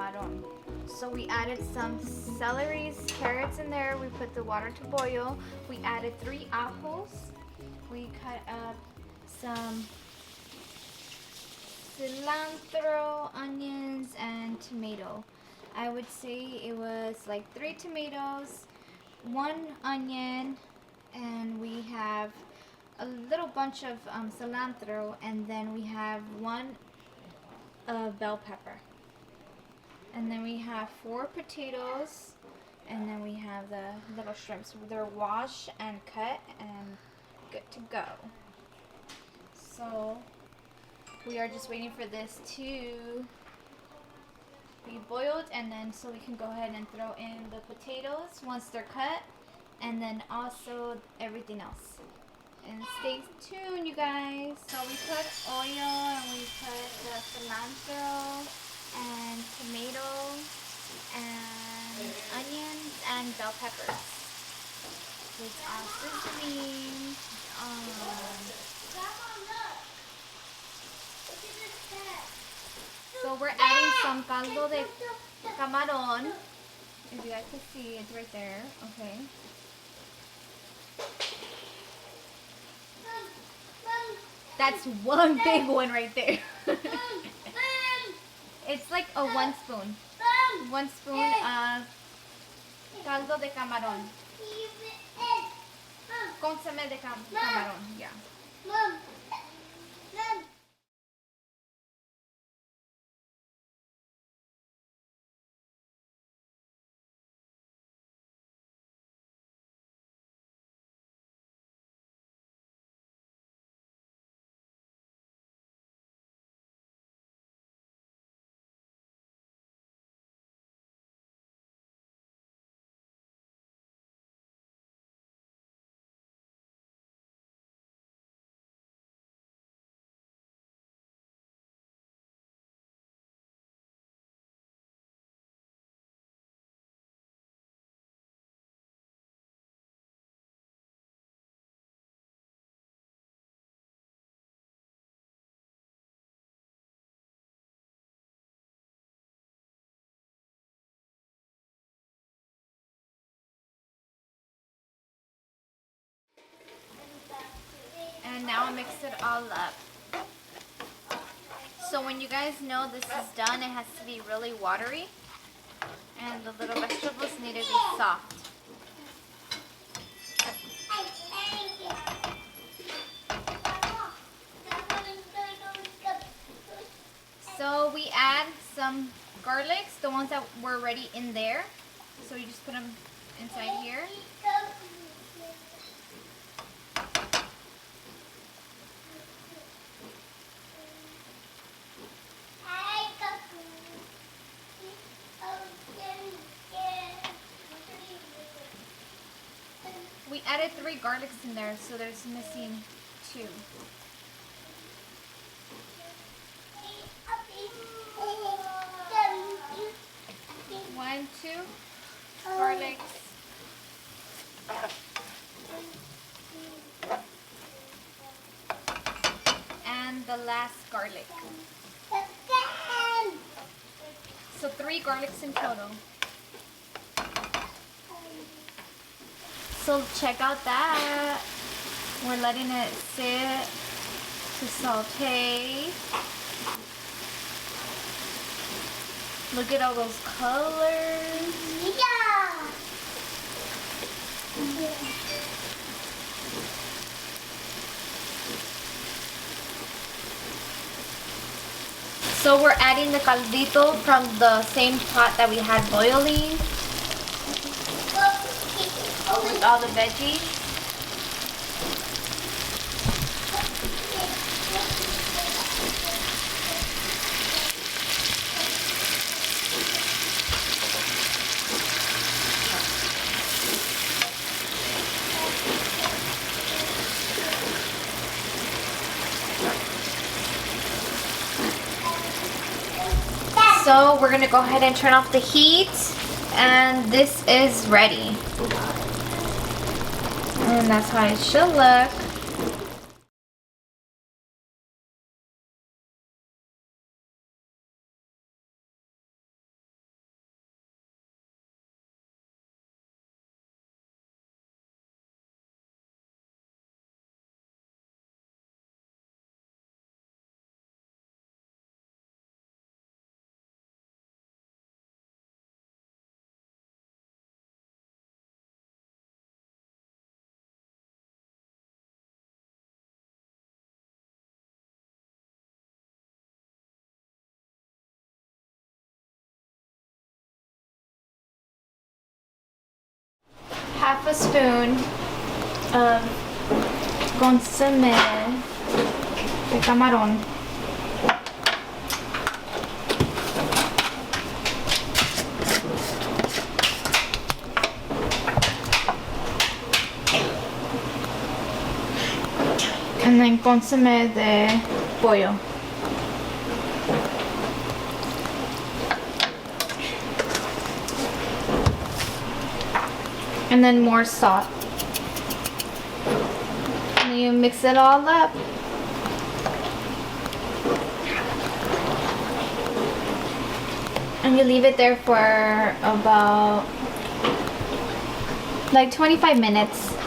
Camaron. So we added some celery, carrots in there. We put the water to boil. We added 3 apples. We cut up some cilantro, onions, and tomato. I would say it was like 3 tomatoes, 1 onion, and we have a little bunch of cilantro, and then we have 1 bell pepper. And then we have 4 potatoes, and then we have the little shrimps. They're washed and cut and good to go. So we are just waiting for this to be boiled, and then so we can go ahead and throw in the potatoes once they're cut, and then also everything else. And stay tuned, you guys. So we put oil, and we put the cilantro and tomato and onions and bell peppers. It's all sizzling. So we're adding some caldo de Camaron. If you guys can see, it's right there. Okay. That's 1 big one right there. It's like a 1 spoon. 1 spoon of caldo de Camaron. Consomé de Camaron, yeah. And now I mix it all up. So when you guys know this is done, it has to be really watery, and the little vegetables need to be soft. So we add some garlics, the ones that were already in there. So you just put them inside here. We added 3 garlics in there, so there's missing 2. 1, 2 garlics. And the last garlic. So 3 garlics in total. So check out that. We're letting it sit to saute. Look at all those colors. Yeah. So we're adding the caldito from the same pot that we had boiling. With all the veggies. So we're gonna go ahead and turn off the heat, and this is ready. And that's how it should look. half a spoon of consommé de Camaron. And then consommé de pollo. And then more salt. And then you mix it all up. And you leave it there for about like 25 minutes.